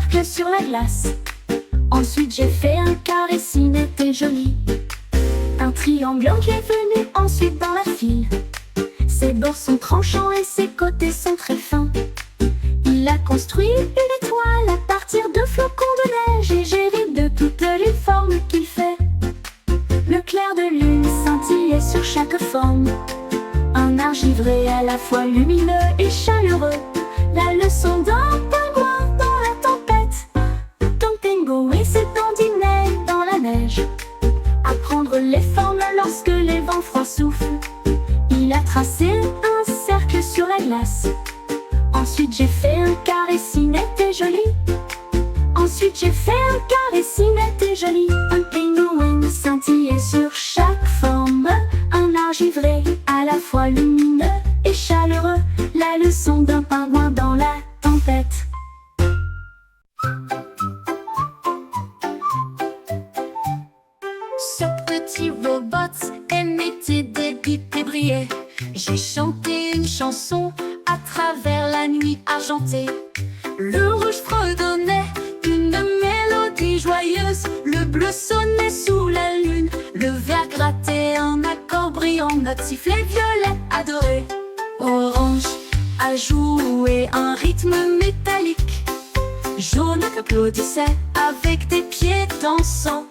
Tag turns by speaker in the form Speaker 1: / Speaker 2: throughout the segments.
Speaker 1: cercle sur la glace. Ensuite j'ai fait un carré si net et joli. Un triangle qui est venu ensuite dans la file. Ses bords sont tranchants et ses côtés sont très fins. Il a construit une étoile à partir de flocons de neige. Et j'ai ri de toutes les formes qu'il fait. Le clair de lune scintillait sur chaque forme. Un argivré à la fois lumineux et chaleureux. La leçon d'un pingouin dans la tempête. Tom Pingo et ses dandinets dans la neige. Apprendre les formes lorsque les vents froids soufflent. Il a tracé un cercle sur la glace. Ensuite j'ai fait un carré si net et joli. Ensuite j'ai fait un carré si net et joli. Un pingouin scintillait sur chaque forme. Un argivré à la fois lumineux et chaleureux. La leçon d'un pingouin dans la tempête. Ce petit robot émettait des bips et brillait. J'ai chanté une chanson à travers la nuit argentée. Le rouge fredonnait une mélodie joyeuse. Le bleu sonnait sous la lune. Le vert grattait un accord brillant. Notre sifflet violet adoré. Orange a joué un rythme métallique. Jaune applaudissait avec des pieds dansants.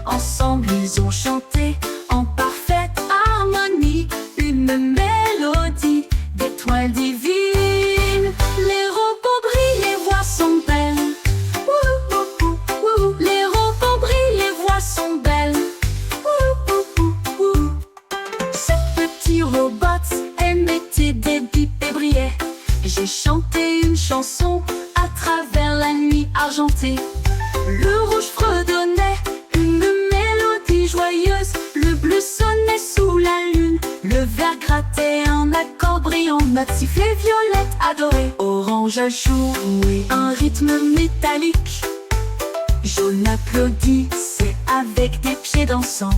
Speaker 1: Ensemble ils ont chanté en parfaite harmonie. Une mélodie d'étoiles divines. Les robots brillent, les voix sont belles. Ouh, ouh, ouh, ouh. Les robots brillent, les voix sont belles. Ouh, ouh, ouh, ouh. Ce petit robot émettait des bips et brillait. J'ai chanté une chanson à travers la nuit argentée. Le rouge fredonnait une mélodie joyeuse. Le bleu sonnait sous la lune. Le vert grattait un accord brillant. Notre sifflet violette adoré. Orange a joué un rythme métallique. Jaune applaudissait avec des pieds dansants.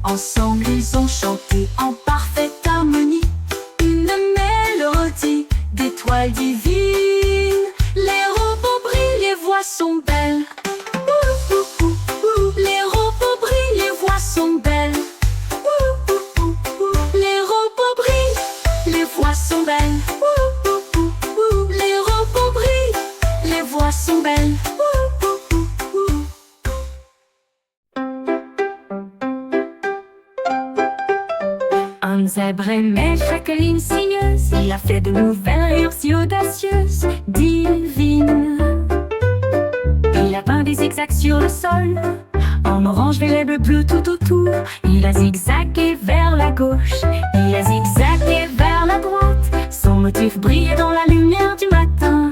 Speaker 1: Ensemble ils ont chanté en parfaite harmonie. Une mélodie d'étoiles divines. Les robots brillent, les voix sont belles. Ouh, ouh, ouh, ouh. Les robots brillent, les voix sont belles. Ouh, ouh, ouh, ouh. Les robots brillent, les voix sont belles. Ouh, ouh, ouh, ouh. Les robots brillent, les voix sont belles. Ouh, ouh, ouh, ouh. Un zèbre aimait chaque ligne sinueuse. Il a fait de nouvelles rayures si audacieuses, divines. Il a peint des zigzags sur le sol, en orange, violet, bleu tout autour. Il a zigzagué vers la gauche, il a zigzagué vers la droite. Son motif brillait dans la lumière du matin.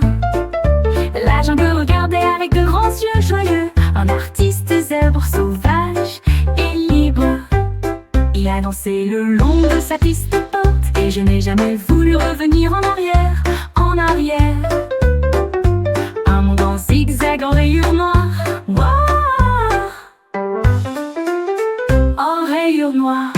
Speaker 1: La jungle regardait avec de grands yeux joyeux. Un artiste zèbre sauvage et libre. Il a dansé le long de sa piste porte. Et je n'ai jamais voulu revenir en arrière, en arrière. Un monde en zigzag en rayures noires. Wow. En rayures noires.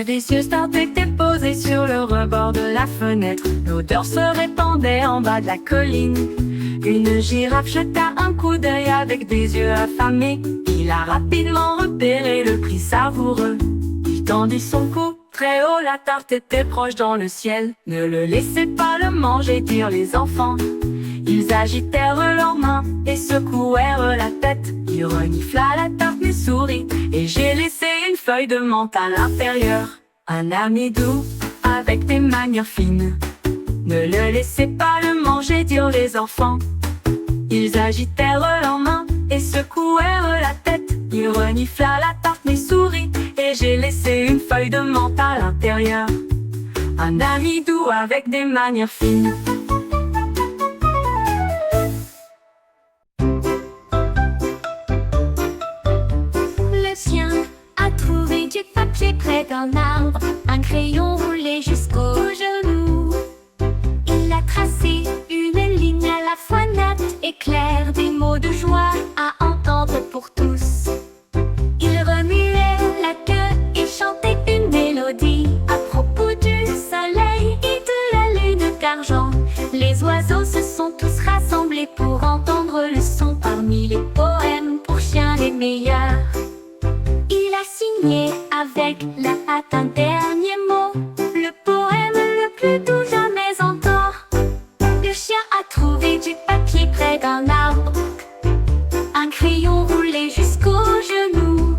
Speaker 1: Délicieux tartes étaient posées sur le rebord de la fenêtre. L'odeur se répandait en bas de la colline. Une girafe jeta un coup d'œil avec des yeux affamés. Il a rapidement repéré le prix savoureux. Il tendit son cou très haut, la tarte était proche dans le ciel. Ne le laissez pas le manger, dirent les enfants. Ils agitèrent leurs mains et secouèrent la tête. Il renifla la tarte mais sourit. Et j'ai laissé une feuille de menthe à l'intérieur. Un ami doux avec des manières fines. Ne le laissez pas le manger, dirent les enfants. Ils agitèrent leurs mains et secouèrent la tête. Il renifla la tarte mais sourit.
Speaker 2: et j'ai laissé une feuille de menthe à l'intérieur. Un ami doux avec des manières fines.
Speaker 1: Le chien a trouvé du papier près d'un arbre, un crayon roulé jusqu'au genou. Il a tracé une ligne à la fois nette et claire, des mots de joie à entendre pour tous. Il remuait la queue et chantait une mélodie à propos du soleil et de la lune d'argent. Les oiseaux se sont tous rassemblés pour entendre le son parmi les poèmes pour chiens les meilleurs. Il a signé avec la hâte un dernier mot, le poème le plus doux jamais entendu. Le chien a trouvé du papier près d'un arbre, un crayon roulé jusqu'au genou.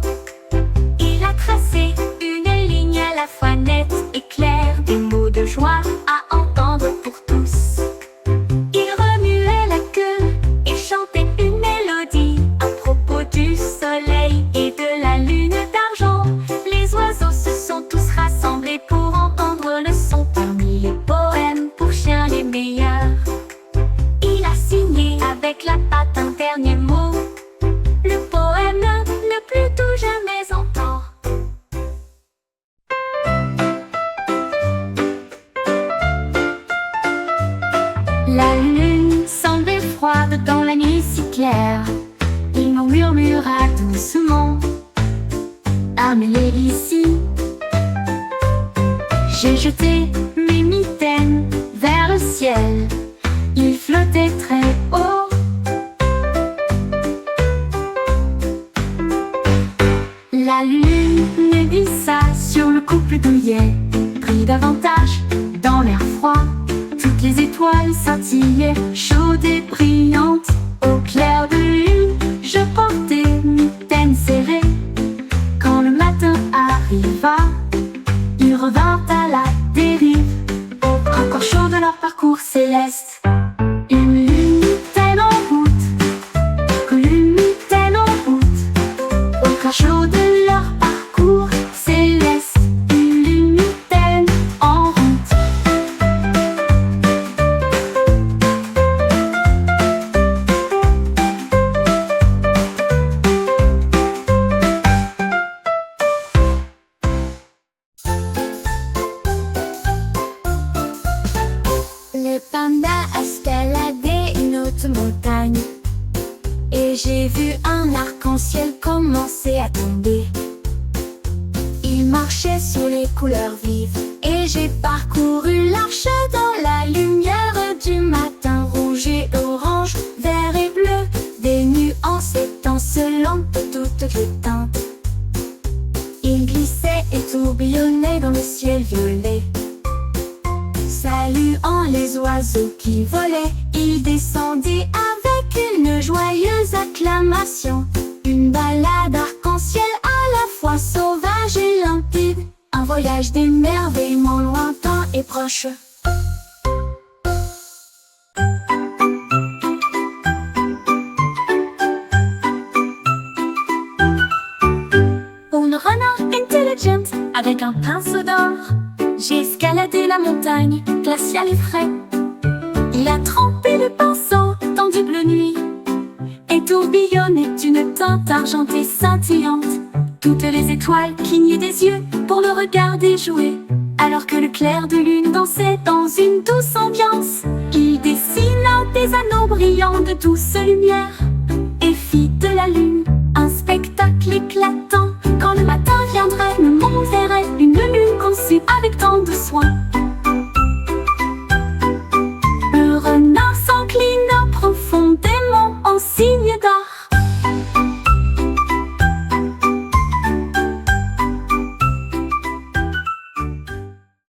Speaker 1: Il a tracé une ligne à la fois nette et claire, des mots de joie à entendre pour tous. Il remuait la queue et chantait une mélodie à propos du soleil et de la lune d'argent. Les oiseaux se sont tous rassemblés pour entendre le son parmi les poèmes pour chiens les meilleurs. Il a signé avec la patte un dernier mot, le poème le plus doux jamais entendu. La lune semblait froide dans la nuit si claire. Il nous murmura doucement: amenez ici. J'ai jeté mes mitaines vers le ciel, ils flottaient très haut. La lune ne glissa sur le couple douillet, prit davantage dans l'air froid. Toutes les étoiles scintillaient, chaudes et brillantes. Au clair de lune, je portais mitaines serrées. Quand le matin arriva, ils revinrent à la dérive, encore chauds de leur parcours céleste. Une mitaine en route, une mitaine en route, au cœur chaud de leur parcours céleste. Une mitaine en route. Le panda a escaladé une haute montagne et j'ai vu un arc-en-ciel commencer à tomber. Il marchait sur les couleurs vives et j'ai parcouru l'arche dans la lumière du matin. Rouge et orange, vert et bleu, des nuances étincelantes de toutes les teintes. Il glissait et tourbillonnait dans le ciel violet. Saluant les oiseaux qui volaient, il descendit avec une joyeuse acclamation. Une balade arc-en-ciel à la fois sauvage et limpide, un voyage d'émerveillement lointain et proche. Une renard intelligent avec un pinceau d'or, j'ai escaladé la montagne, glaciale et frais. Il a trempé le pinceau dans du bleu nuit et tourbillonnait une teinte argentée scintillante. Toutes les étoiles clignaient des yeux pour le regarder jouer, alors que le clair de lune dansait dans une douce ambiance. Il dessina des anneaux brillants de douce lumière et fit de la lune un spectacle éclatant. Quand le matin viendrait, le monde verrait une lune conçue avec tant de soin. Le renard s'inclina profondément en signe d'or.